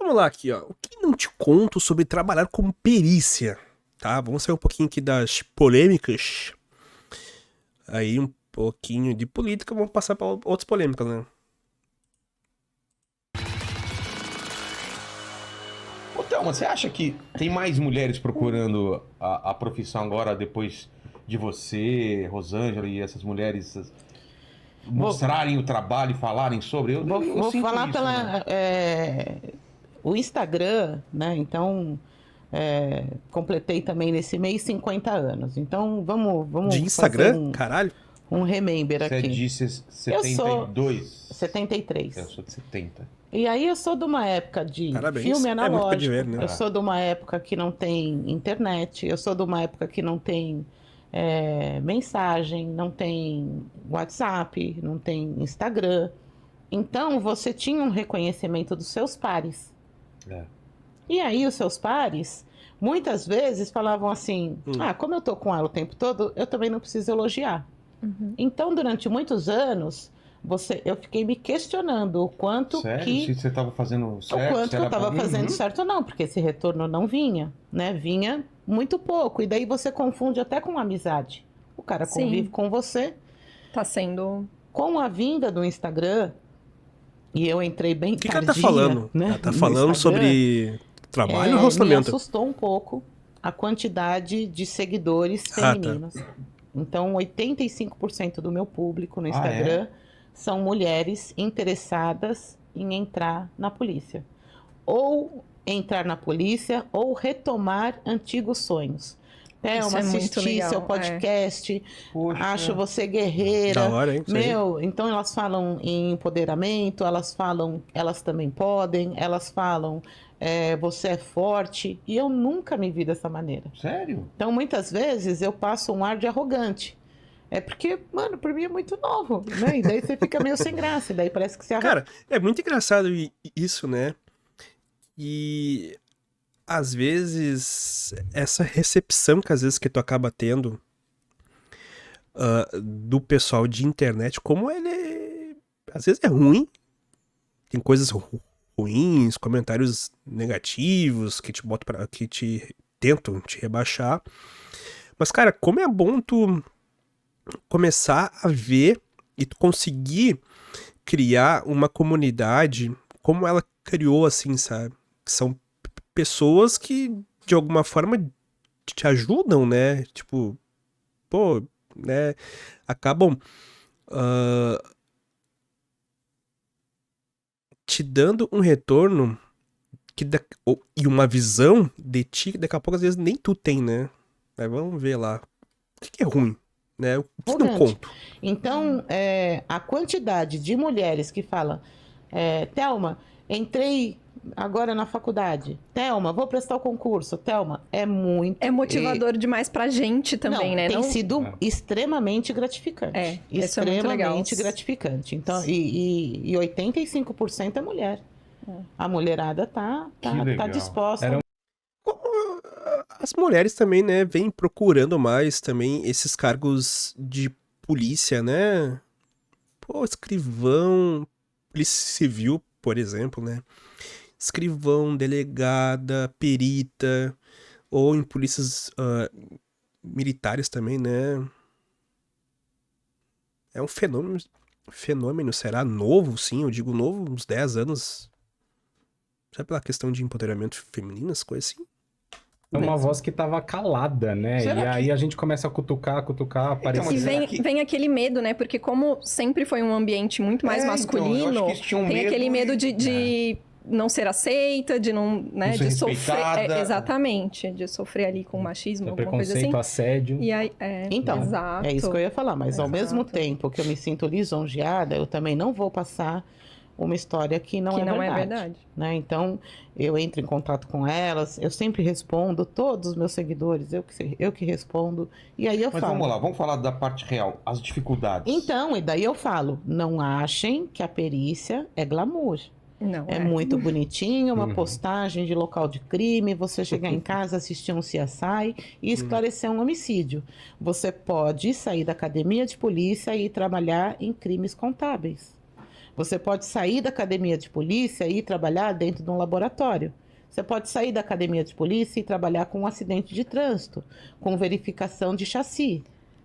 Vamos lá aqui, ó. O que não te conto sobre trabalhar como perícia, tá? Vamos sair um pouquinho aqui das polêmicas. Aí um pouquinho de política, vamos passar para outras polêmicas, né? Ô, Thelma, você acha que tem mais mulheres procurando a profissão agora, depois de você, Rosângela e essas mulheres mostrarem o trabalho e falarem sobre? Eu Vou sinto falar isso, né? o Instagram, né? Então, completei também nesse mês 50 anos. Então, vamos De Instagram? fazer Caralho. um remember Você aqui. disse Eu sou 72. 73. Eu sou de 70. E aí eu sou de uma época de Parabéns. filme É muito pra analógico. dizer, né? Eu sou de uma época que não tem internet. Eu sou de uma época que não tem mensagem, não tem WhatsApp, não tem Instagram. Então você tinha um reconhecimento dos seus pares. É. E aí os seus pares muitas vezes falavam assim: como eu tô com ela o tempo todo, eu também não preciso elogiar. Então, durante muitos anos, eu fiquei me questionando o quanto Sério? que Se você estava fazendo certo? o quanto se que eu era estava bom? fazendo Uhum. certo ou não, porque esse retorno não vinha, né? Vinha muito pouco. E daí você confunde até com amizade. O cara Sim. convive com você. Tá sendo... Com a vinda do Instagram, e eu entrei bem O que tardia, ela tá falando? né? Ela tá no falando Instagram, sobre trabalho ou me relacionamento? assustou um pouco a quantidade de seguidores Ah, tá. femininos. Então, 85% do meu público no Ah, Instagram são mulheres interessadas em entrar na polícia. Ou entrar na polícia, ou retomar antigos sonhos. Isso Thelma, é muito assisti legal, seu podcast, Poxa. acho você guerreira. Da hora, hein? Isso aí. Então elas falam em empoderamento, elas falam, elas também podem, elas falam, você é forte. E eu nunca me vi dessa maneira. Sério? Então, muitas vezes, eu passo um ar de arrogante. É porque, mano, pra mim é muito novo, né? E daí você fica meio sem graça, e daí parece que você Cara, é muito engraçado isso, né? E às vezes essa recepção que às vezes que tu acaba tendo do pessoal de internet, como ele às vezes é ruim, tem coisas ruins, comentários negativos que te botam para que te tentam te rebaixar. Mas cara, como é bom tu começar a ver e tu conseguir criar uma comunidade como ela criou, assim, sabe? Que são pessoas que, de alguma forma, te ajudam, né? Tipo, pô, né? Acabam te dando um retorno e uma visão de ti que daqui a pouco, às vezes, nem tu tem, né? Mas vamos ver lá. O que é ruim, né? O que não conto? Então, a quantidade de mulheres que falam, Thelma, entrei agora na faculdade. Thelma, vou prestar o concurso. Thelma, é muito... É motivador demais pra gente também, né? Tem sido extremamente gratificante. Isso é muito legal. Extremamente gratificante. Então, e 85% é mulher. A mulherada tá disposta. As mulheres também, né, vêm procurando mais também esses cargos de polícia, né? Pô, escrivão, polícia civil, por exemplo, né? Escrivão, delegada, perita, ou em polícias militares também, né? É um fenômeno, será novo, sim, eu digo novo, uns 10 anos. Sabe pela questão de empoderamento feminino, as coisas assim? É uma voz que tava calada, né? Será e aí que- a gente começa a cutucar, aparecer. E será que- vem aquele medo, né? Porque como sempre foi um ambiente muito mais então, masculino, eu acho que eles tinham tem medo aquele medo e- de não ser aceita, de não, né, Não ser de sofrer, respeitada. exatamente, de sofrer ali com machismo, alguma coisa Preconceito, assim. assédio. E aí, Então, exato. é isso que eu ia falar, mas ao mesmo Exato. tempo que eu me sinto lisonjeada, eu também não vou passar uma história que não, Que é, não verdade, é verdade. né? Então, eu entro em contato com elas, eu sempre respondo, todos os meus seguidores, eu que respondo, e aí eu Mas falo. vamos lá, vamos falar da parte real, as dificuldades. Então, e daí eu falo, não achem que a perícia é glamour. Não, É muito bonitinho, uma Uhum. postagem de local de crime, você chegar em casa, assistir um CSI e esclarecer um homicídio. Você pode sair da academia de polícia e ir trabalhar em crimes contábeis. Você pode sair da academia de polícia e ir trabalhar dentro de um laboratório. Você pode sair da academia de polícia e trabalhar com um acidente de trânsito, com verificação de chassi.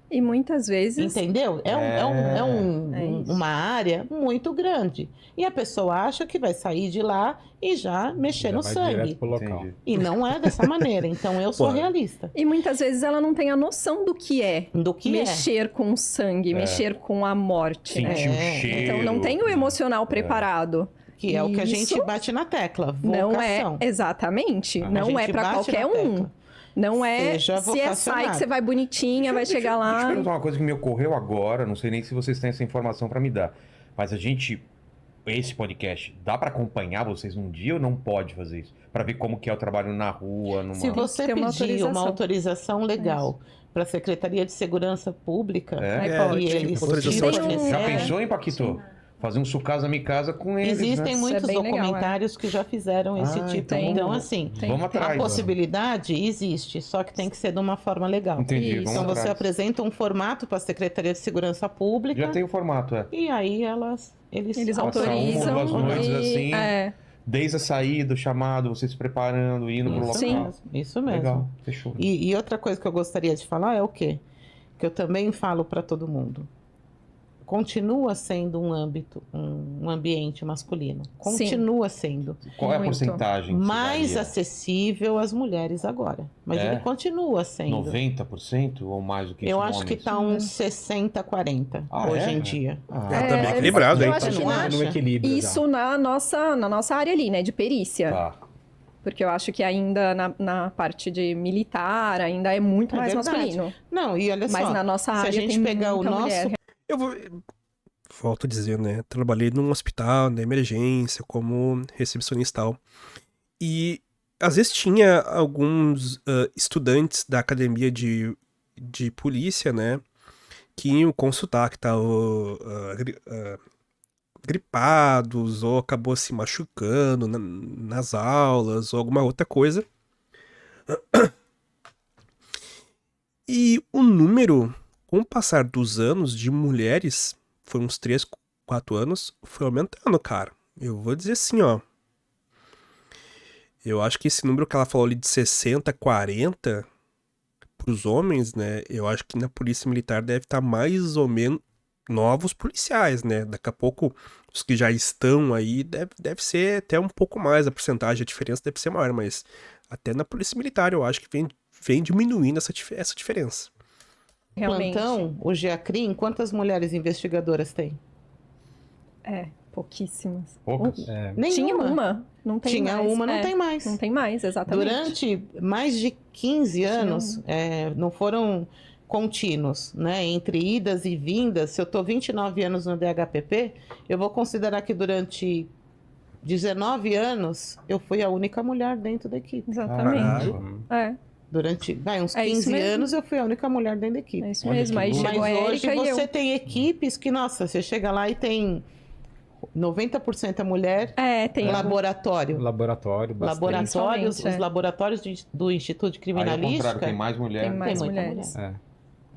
E muitas vezes... Entendeu? isso. Uma área muito grande. E a pessoa acha que vai sair de lá e já mexer no vai sangue. direto pro local. Entendi. E não é dessa maneira. Então eu sou Pô. realista. E muitas vezes ela não tem a noção do que é Do que mexer com o sangue, mexer com a morte, né? Sentir o É. cheiro. Então não tem o emocional preparado. que é o que a Isso gente bate na tecla. Não é, Vocação. exatamente. A Não é gente pra bate qualquer na um. tecla. Não é Seja CSI que vocacionado. você vai bonitinha, vai chegar Deixa eu lá. perguntar uma coisa que me ocorreu agora, não sei nem se vocês têm essa informação pra me dar. Mas esse podcast, dá pra acompanhar vocês num dia ou não pode fazer isso? Pra ver como que é o trabalho na rua, numa... Se você ter uma pedir uma autorização. autorização legal para a Secretaria de Segurança Pública, É? Aí pode. e eles Autorização te de- fornecerem, Já pensou, hein, Paquito? Fazer um Sucasa Mi Casa com eles, existem né? muitos Isso é bem legal, documentários que já fizeram esse Ah, tipo. então Então, vamos- assim, Tem. Vamos atrás. a ó. possibilidade existe, só que tem que ser de uma forma legal. Entendi, Isso. vamos Então você atrás. apresenta um formato para a Secretaria de Segurança Pública Já tem o formato, é. e aí eles Eles Passar uma ou autorizam. duas noites e- assim. É. Desde a saída, o chamado, você se preparando, indo pro Isso Sim. local. mesmo, isso mesmo. Legal, fechou. E outra coisa que eu gostaria de falar é o quê? Que eu também falo para todo mundo. Continua sendo um ambiente masculino. Continua sendo. Qual é a Muito. porcentagem? que Mais varia? acessível às mulheres agora. Mas É? ele continua sendo. 90% ou mais do que isso? Eu acho que homens? está uns 60-40 Ah, hoje é? em dia. Ah, É, tá bem equilibrado, eu hein? acho que Não na- acha? No equilíbrio. Isso na nossa área ali, né? De perícia. tá. Porque eu acho que ainda na parte de militar ainda é muito É mais verdade. masculino. Não, e olha Mas só. na nossa se a área gente tem pegar o muita nosso mulher. Eu vou. Volto a dizer, né? Trabalhei num hospital, na emergência, como recepcionista e tal. E às vezes tinha alguns estudantes da academia de polícia, né? Que iam consultar que estavam gripados ou acabou se machucando nas aulas ou alguma outra coisa. E o número, com o passar dos anos de mulheres, foi uns 3, 4 anos, foi aumentando, cara. Eu vou dizer assim, ó. Eu acho que esse número que ela falou ali de 60, 40 pros homens, né? Eu acho que na polícia militar deve estar mais ou menos novos policiais, né? Daqui a pouco, os que já estão aí, deve ser até um pouco mais a porcentagem, a diferença deve ser maior, mas até na polícia militar eu acho que vem diminuindo essa diferença. Realmente. plantão, o GEACRIM, quantas mulheres investigadoras tem? É, pouquíssimas. Poucas? É. Nenhuma. Tinha uma, não tem Tinha mais. uma, não É, tem mais. Não tem mais, exatamente. Durante mais de 15 anos, não foram contínuos, né? Entre idas e vindas, se eu estou 29 anos no DHPP, eu vou considerar que durante 19 anos eu fui a única mulher dentro da equipe. Exatamente. Caralho. É, Durante uns É isso 15 mesmo. anos eu fui a única mulher dentro da equipe. é isso Olha mesmo. que Aí louco. chegou a Mas hoje Érica e eu. você tem equipes que, nossa, você chega lá e tem 90% é mulher, É, tem. laboratório. Laboratório, bastante. Laboratórios, Principalmente, os laboratórios do Instituto de Aí, ao Criminalística. contrário, tem mais mulher. Tem mais muita mulheres. mulher. É.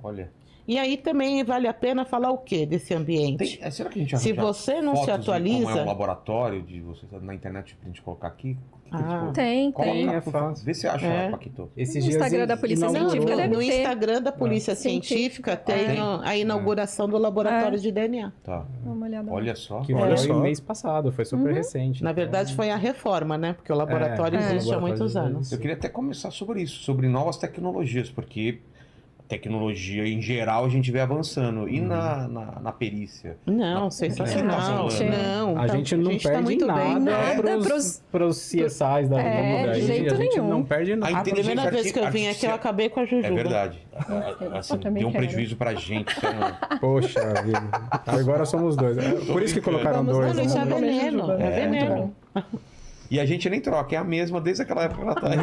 Olha. E aí também vale a pena falar o que desse ambiente? Será que a gente Se arranja você não se fotos de como atualiza- é um laboratório de você na internet pra gente colocar aqui? Ah. Tem, Coloca, tem. é por favor. fácil. Vê se acha, É. Paquito. Esses No dias Instagram da Polícia inaugurou- Científica deve No ter. Instagram da Polícia Científica tem tem? a inauguração do laboratório de DNA. Tá. Dá uma olhada. Olha só. Que Olha foi só. mês passado, foi super recente. Na verdade foi a reforma, né? Porque o laboratório É, existe há o muitos laboratório anos. Eu queria até começar sobre isso, sobre novas tecnologias, porque a tecnologia em geral a gente vê avançando. E na perícia? Não, sensacional. Gente, Não, A gente não tá perde muito bem. Nada pros CSIs da É, mundo de aí. jeito A gente nenhum. não perde nada. A inteligência primeira vez que eu vim aqui eu acabei com a Jujuba. É verdade. Assim, Eu também deu um quero. prejuízo pra gente. Isso é Poxa vida. Agora somos dois. É por isso que colocaram Vamos dois. Não, isso é né? veneno. Jujuba. É veneno. E a gente nem troca, é a mesma desde aquela época que ela tá aí.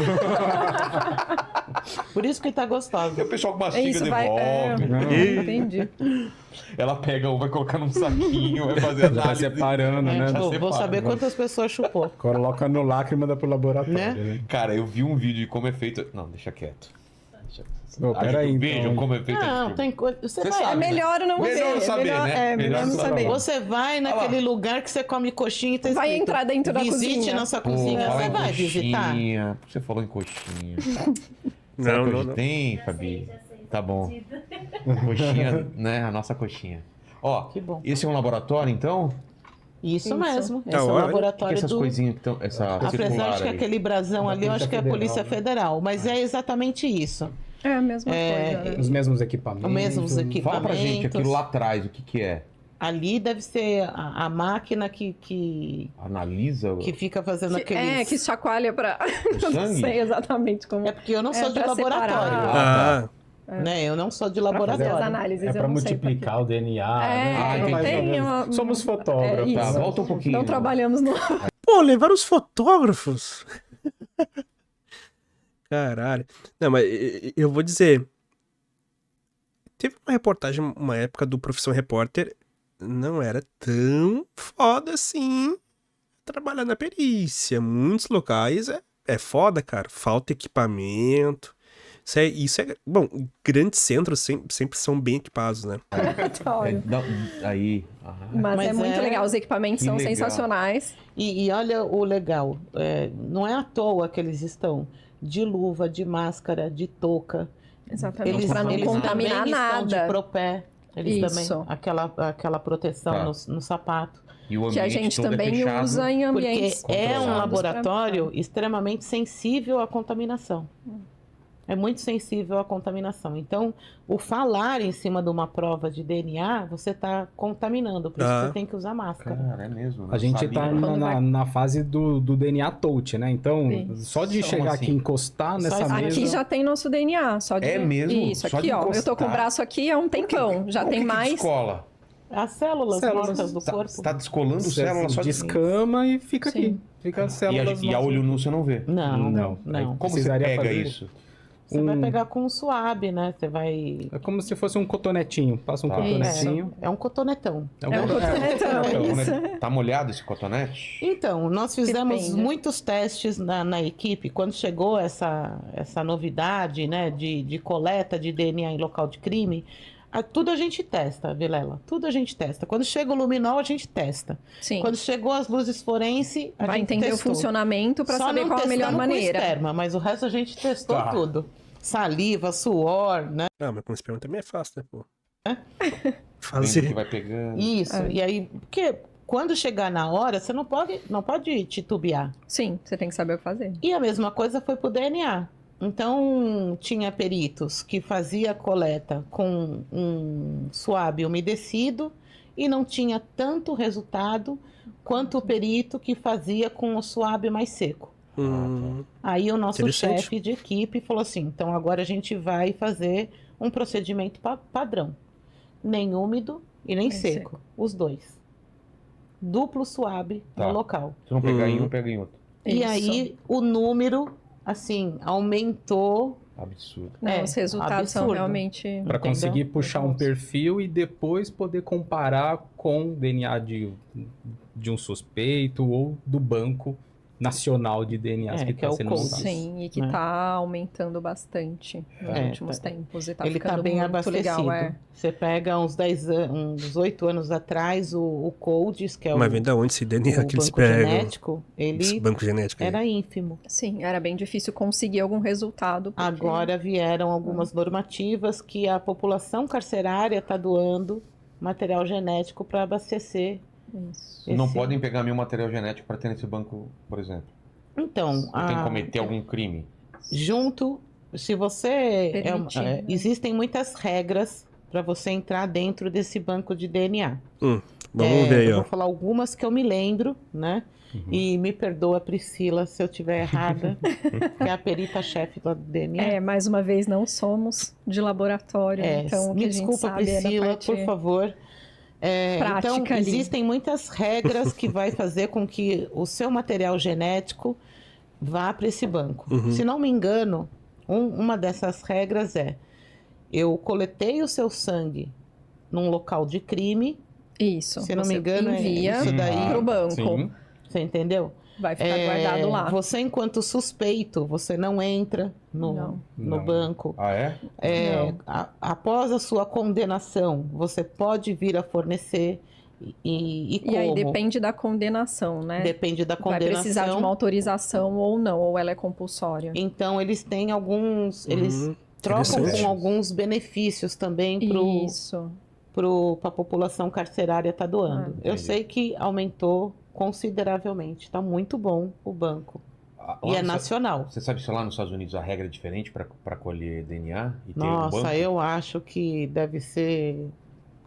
Por isso que tá gostosa. E o pessoal que É mastiga isso, vai. devolve. Entendi. Ela pega um, vai colocar num saquinho, vai fazer Já tá análise. separando, né? Vou saber quantas pessoas chupou. Coloca no lacre e manda pro laboratório, Né? né? Cara, eu vi um vídeo de como é feito. Não, deixa quieto. Ô, peraí, então. Vejam como é feito. Não, tem coisa. Você Você vai. sabe, É melhor não Melhor ver. não saber, né? É, melhor não saber. Você vai naquele lugar que você come coxinha e tá Vai escrito, entrar dentro da visite cozinha. nossa Pô, cozinha. fala Você em vai visitar? coxinha. Por que você falou em coxinha? Será Não, que não, hoje não. tem, Fabi? Tá bom. Coxinha, né? A nossa coxinha. Ó, Que bom. esse é um laboratório, então? Isso Isso. mesmo. Esse Da é o hora. O que laboratório essas do. coisinhas que estão... Essa Apesar circular de que ali? aquele brasão ali, eu acho que é a Polícia Federal, mas é exatamente isso. É a mesma coisa, né? Os mesmos equipamentos. Os mesmos equipamentos. Fala pra gente aquilo lá atrás, o que que é? Ali deve ser a máquina que Analisa o fica fazendo aqueles... Que chacoalha pra... Não sangue? sei exatamente como... É porque eu não sou de pra laboratório, separar. Ah, né? Eu não sou de Pra fazer as laboratório. análises, É eu pra não sei multiplicar o DNA, É, né? entendi. Mais ou tem menos. uma- Somos fotógrafos. É Tá, isso. volta um pouquinho. Não trabalhamos no... pô, levaram os fotógrafos. Caralho. Não, mas eu vou dizer. Teve uma reportagem, uma época do Profissão Repórter, não era tão foda assim trabalhar na perícia. Muitos locais é foda, cara. Falta equipamento. Bom, grandes centros sempre são bem equipados, né? Aí. Mas é Mas muito é- legal, os equipamentos Que são legal. sensacionais. E olha o legal, não é à toa que eles estão de luva, de máscara, de touca. Exatamente, para não eles contaminar também estão de nada. propé. Eles Isso. também, aquela proteção Tá. no sapato. E o Que a ambiente gente todo é também fechado. usa em Porque ambientes é um controlados laboratório extremamente sensível à contaminação. É muito sensível à contaminação. Então, o falar em cima de uma prova de DNA, você está contaminando. Por isso que você tem que usar máscara. Cara, é mesmo. A gente tá Quando vai- na fase do DNA touch, né? Então, Isso. só de Como chegar assim? aqui e encostar nessa isso. mesa... Aqui já tem nosso DNA, só de... É mesmo? Isso, Só aqui de ó, eu tô com o encostar. braço aqui há um tempão, já Por tem que mais... descola? As células Células. mortas do corpo. Você tá descolando Você células só de... descama e fica Sim. aqui. Fica as E células... a olho nu você não vê. Não, Não. não. Como você Precisaria pega fazer- isso? Você vai pegar com um suave, né? Você vai... É como se fosse um cotonetinho. Passa um Tá. cotonetinho. É um cotonetão. É um cotonetão, isso. Tá molhado esse cotonete? Então, nós fizemos Depende. muitos testes na equipe. Quando chegou essa novidade, né, de coleta de DNA em local de crime, tudo a gente testa, Vilela. Tudo a gente testa. Quando chega o luminol, a gente testa. Sim, Quando chegou as luzes forense, a vai gente entender testou. o funcionamento para Só saber não qual a melhor testamos com maneira. esperma, mas o resto a gente testou Tá. tudo. Saliva, suor, né? Ah, mas com esperma também é fácil, né, pô? Vendo Fazer. que vai pegando. Isso. E aí, porque quando chegar na hora, você não pode titubear. Sim, você tem que saber o que fazer. E a mesma coisa foi pro DNA. Então, tinha peritos que fazia a coleta com um suave umedecido e não tinha tanto resultado quanto o perito que fazia com o suave mais seco. Aí o nosso Interessante. chefe de equipe falou assim, então agora a gente vai fazer um procedimento padrão. Nem úmido e nem seco. Os dois. Duplo suave Tá. no local. Se não pegar em um, pega em outro. E Isso. aí o número, assim, aumentou. Absurdo. Não, os resultados são absurdo. realmente... Para Entendeu? conseguir puxar um perfil e depois poder comparar com o DNA de um suspeito ou do banco nacional de DNAs que que está é o sendo CODES. montado. Sim, e que né? tá aumentando bastante nos últimos tempos. E tá Ele ficando está bem muito abastecido. legal, Você pega uns 8 anos atrás, o CODES, que é Mas o vem da onde esse DNA que eles banco pegam? genético, Esse ele banco genético aí. era ínfimo. Sim, era bem difícil conseguir algum resultado. porque- Agora vieram algumas normativas que a população carcerária está doando material genético para abastecer. Isso. Não esse- podem pegar meu material genético para ter nesse banco, por exemplo. Então, Eu tenho que cometer algum crime. junto, se você Permitindo. existem muitas regras para você entrar dentro desse banco de DNA. Vamos ver aí, Eu ó. vou falar algumas que eu me lembro, né? E me perdoa, Priscila, se eu estiver errada, que é a perita-chefe do DNA. É, mais uma vez, não somos de laboratório, então o que me a gente desculpa, sabe é da Priscila, parte... por favor. prática Então, ali. existem muitas regras que vai fazer com que o seu material genético vá para esse banco. Se não me engano, uma dessas regras é: eu coletei o seu sangue num local de crime, Isso, se não você me engano, envia é isso daí. pro banco. Sim. Você entendeu? Vai ficar guardado lá. Você, enquanto suspeito, você não entra Não. no Não. banco. Ah, é? Não. Após a sua condenação, você pode vir a fornecer e como? E aí depende da condenação, né? Depende da Vai condenação. precisar de uma autorização ou não, ou ela é para Então, eles têm alguns... Eles trocam interessante. com alguns benefícios também Isso. para a população carcerária estar doando. Eu entendi. sei que aumentou consideravelmente. Está muito bom o banco. Ah, E lá é nos- nacional. Você sabe se lá nos Estados Unidos a regra é diferente para colher DNA e ter um Nossa, banco? eu acho que deve ser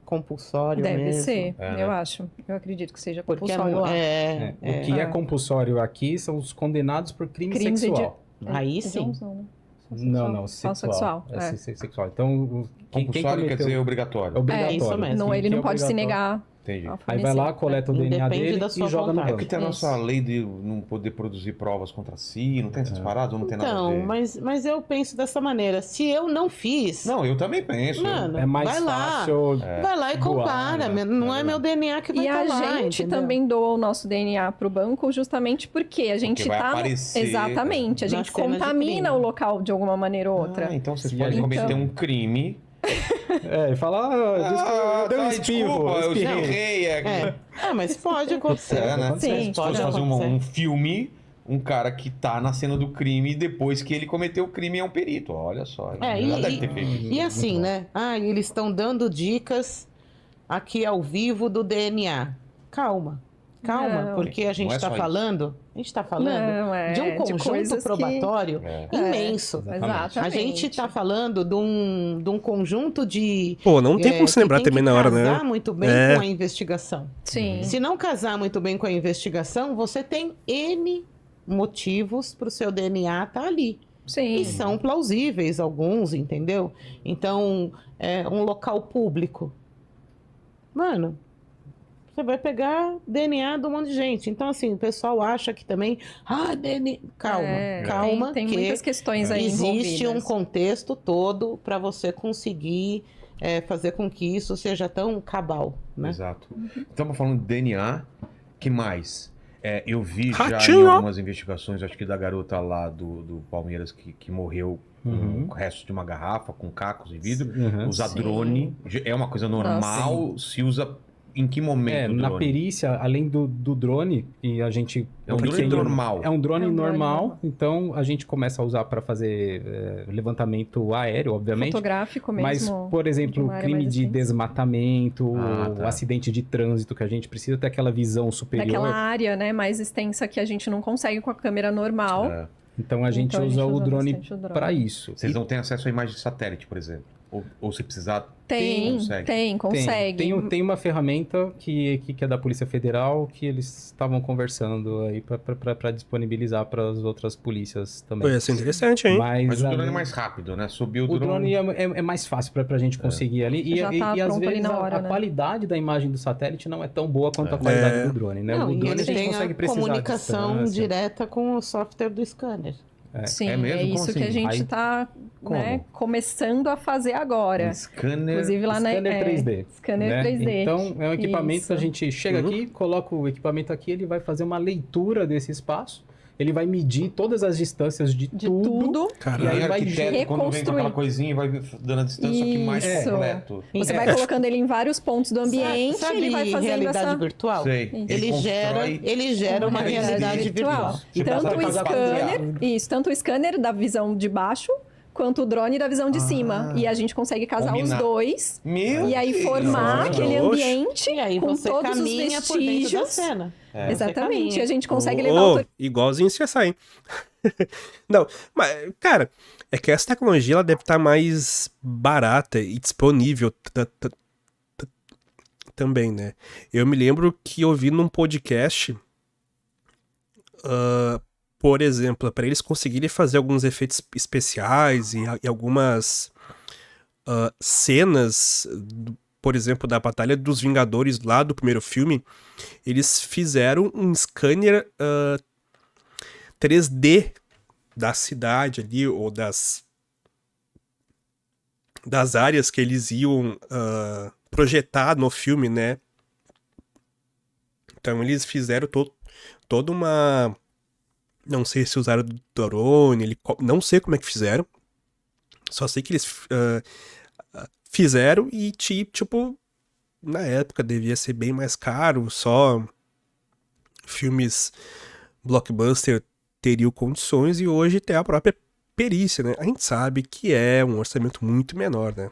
compulsório Deve mesmo. ser, É, né? eu acho. Eu acredito que seja Porque compulsório lá. O que é compulsório aqui são os condenados por crime Crimes sexual. Aí É sim. hediondos, não, né? Só Não, Só sexual. sexual. É sexual. Então, quem Compulsório quer cometeu- dizer é obrigatório. obrigatório. É isso mesmo. Não, ele Quem não pode se obrigatório. negar Entendi. a Aí fornecer. vai lá, coleta o DNA Independe dele da sua e joga no vontade. É banco. porque tem a nossa Isso. lei de não poder produzir provas contra si, não tem essas paradas ou não tem nada a Então, ver? mas eu penso dessa maneira. Se eu não fiz, Não, eu também penso. mano, É mais vai lá. fácil. Vai lá e doar, compara. né? Não é meu DNA que vai E estar a lá, gente entendeu? também doa o nosso DNA pro banco justamente porque a gente vai tá... aparecer, Exatamente, a na gente cena de contamina crime. o local de alguma maneira ou outra. Ah, então vocês Sim, podem a cometer gente- um crime. É, e fala, deu um espirro. desculpa, eu espirrei. espirrei. Mas pode acontecer. É, né? Sim, Se pode fosse fazer acontecer. um filme, um cara que tá na cena do crime, depois que ele cometeu o crime é um perito. Olha só. É, já e- deve ter feito isso. E assim, Muito bom. né? Eles estão dando dicas aqui ao vivo do DNA. Calma, Não. porque a gente Não é está só isso. falando, Não, é de um conjunto coisas probatório É. imenso. Exatamente. A gente está falando de um conjunto de Pô, não tem como se que lembrar tem também que na hora, casar né? muito bem É. com a investigação. Sim. Se não casar muito bem com a investigação, você tem N motivos para o seu DNA estar ali. Sim. E são plausíveis alguns, entendeu? Então, um local público. Mano, você vai pegar DNA de um monte de gente. Então, assim, o pessoal acha que também... DNA... Calma, É, calma. Tem que muitas questões aí existe um envolvidas. contexto todo para você conseguir fazer com que isso seja tão cabal, né? Exato. Estamos falando de DNA. Que mais? Eu vi já em Ratinho. algumas investigações, acho que da garota lá do Palmeiras que morreu com o resto de uma garrafa, com cacos e vidro. Uhum. Usar Sim. drone é uma coisa normal. Se usa em que momento o Na drone? perícia, além do drone, e a gente... É um drone porque normal. É um drone É um drone normal, normal. então a gente começa a usar para fazer levantamento aéreo, obviamente. Fotográfico Mas, mesmo. por exemplo, uma área crime mais de extensa. desmatamento, Tá. acidente de trânsito, que a gente precisa ter aquela visão superior. Daquela área, né, mais extensa que a gente não consegue com a câmera normal. É. Então a gente Então, usa o drone bastante o drone. para isso. Vocês não têm acesso à imagem de satélite, por exemplo? Ou se precisar... Tem, consegue. consegue. Tem uma ferramenta que é da Polícia Federal que eles estavam conversando aí para disponibilizar para as outras polícias também. Pô, ia ser interessante, hein? Mas o drone é além- mais rápido, né? Subiu O drone é mais fácil para a gente conseguir ali. E, Já tá e às pronto ali vezes na hora, a né? qualidade da imagem do satélite não é tão boa quanto a qualidade do drone, né? Não, o e drone ele a gente tem consegue a precisar comunicação à distância. direta com o software do scanner. Sim, É mesmo? Como isso que a assim? gente Aí- está Como? começando a fazer agora. Um scanner... Inclusive lá na Scanner 3D. Scanner né? 3D. Então, é um equipamento Isso. que a gente chega aqui, coloca o equipamento aqui, ele vai fazer uma leitura desse espaço, ele vai medir todas as distâncias de De tudo. tudo. E Caralho. aí, aí vai arquiteto, quando vem com reconstruir. aquela coisinha, vai dando a distância, só que mais Isso. completo. Você É. vai colocando ele em vários pontos do ambiente, Sabe ele vai fazendo realidade essa... virtual? Sei. Ele gera uma realidade virtual. Você Tanto passa o a casa scanner, isso, tanto o scanner da visão de baixo, quanto o drone da visão de cima. E a gente consegue casar Combinar. os dois, Meu e aí Deus. formar Nossa. aquele Oxe. ambiente E aí com você todos os caminha por dentro da vestígios. cena. Você Exatamente, caminha. a gente consegue levar o Igualzinho CSI, hein? Não, mas, cara, é que essa tecnologia ela deve estar mais barata e disponível também, né? Eu me lembro que eu vi num podcast, por exemplo, para eles conseguirem fazer alguns efeitos especiais e algumas cenas, por exemplo, da Batalha dos Vingadores lá do primeiro filme, eles fizeram um scanner 3D da cidade ali, ou das áreas que eles iam projetar no filme, né? Então eles fizeram toda uma Não sei se usaram drone, não sei como é que fizeram. Só sei que eles fizeram e, tipo, na época devia ser bem mais caro, só filmes blockbuster teriam condições e hoje tem a própria perícia, né? A gente sabe que é um orçamento muito menor, né?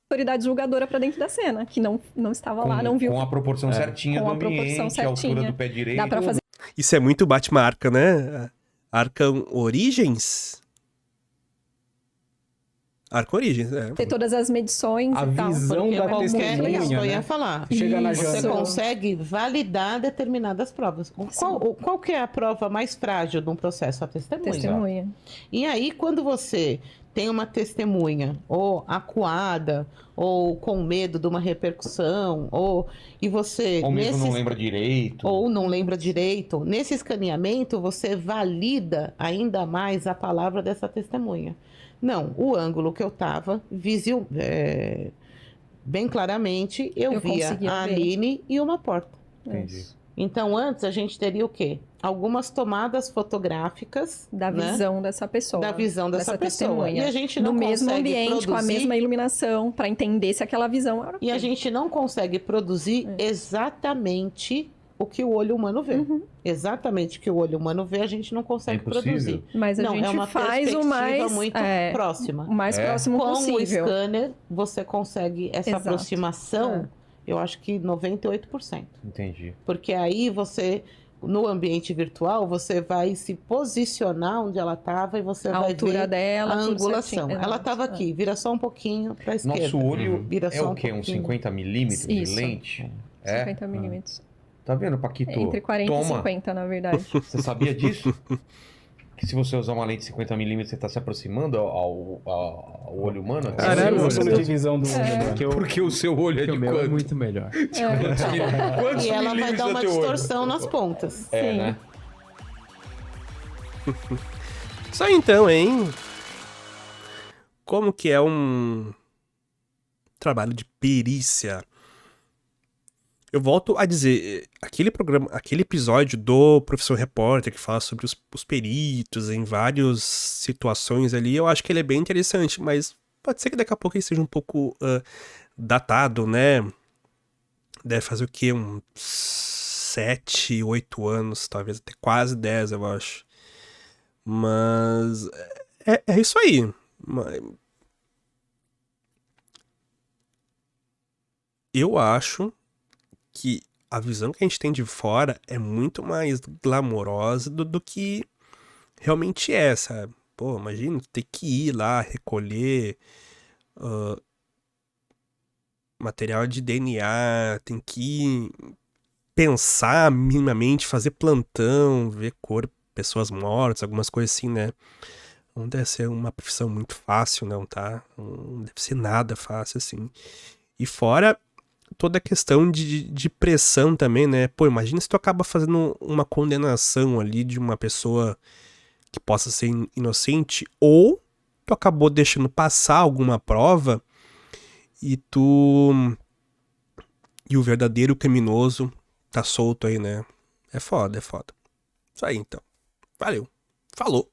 Autoridade julgadora pra dentro da cena, que não estava lá, não viu. Com a proporção certinha Com do a proporção ambiente, a altura certinha. do pé direito. Dá pra fazer Isso é muito Batman Arkham, né? Arkham Origins? Arkham Origins, ter todas as medições A e tal. visão Porque da qualquer, isso testemunha, que eu ia né? falar. Chega na Você janela. consegue validar determinadas provas. Qual que é a prova mais frágil de um processo? A testemunha. Testemunha. E aí, quando você tem uma testemunha, ou acuada, ou com medo de uma repercussão, e você... Ou mesmo não lembra direito. Ou não lembra direito. Nesse escaneamento, você valida ainda mais a palavra dessa testemunha. Não, o ângulo que eu estava, bem claramente, eu via conseguia a ver. Aline e uma porta. Entendi. Então, antes a gente teria o quê? Algumas tomadas fotográficas Da né? visão dessa pessoa. Da visão dessa pessoa. testemunha. E a gente no não mesmo consegue ambiente, com a produzir- mesma iluminação, pra entender se aquela visão era o E a quê. gente não consegue produzir exatamente o que o olho humano vê. Uhum. Exatamente o que o olho humano vê, a gente não consegue É impossível? produzir. Mas a Não, gente é uma faz o perspectiva mais muito próxima. o mais É. próximo Com o possível. scanner, você consegue essa Exato. aproximação, eu acho que 98%. Entendi. Porque aí você, no ambiente virtual, você vai se posicionar onde ela estava e você A vai altura ver dela, a tudo angulação. certinho. Ela Exato. estava aqui, vira só um pouquinho para a esquerda. Nosso olho Vira é só o quê? Uns pouquinho. 50 milímetros de Isso. lente? É? 50 milímetros. Tá vendo, Paquito? Entre 40 Toma. e 50, na verdade. Você sabia disso? Que se você usar uma lente de 50 milímetros, você tá se aproximando ao olho humano? Caralho, Esse é o você ângulo não- de visão do olho, Porque, Porque o seu olho é porque de o meu é quanto? muito melhor. Quantos E ela vai milímetros dar é uma teu olho? distorção nas pontas. É, Sim. né? Isso aí então, hein? Como que é um trabalho de perícia? Eu volto a dizer, aquele episódio do Professor Repórter que fala sobre os peritos em várias situações ali, eu acho que ele é bem interessante, mas pode ser que daqui a pouco ele seja um pouco datado, né? Deve fazer o quê? Uns 7, 8 anos, talvez até quase 10, eu acho. Mas é isso aí. Eu acho que a visão que a gente tem de fora é muito mais glamourosa do que realmente é, sabe? Pô, imagina ter que ir lá recolher material de DNA, tem que pensar minimamente, fazer plantão, ver pessoas mortas, algumas coisas assim, né? Não deve ser uma profissão muito fácil, não, tá? Não deve ser nada fácil, assim. E fora toda a questão de pressão também, né? Pô, imagina se tu acaba fazendo uma condenação ali de uma pessoa que possa ser inocente, ou tu acabou deixando passar alguma prova e o verdadeiro criminoso tá solto aí, né? É foda, é foda. Isso aí, então. Valeu. Falou.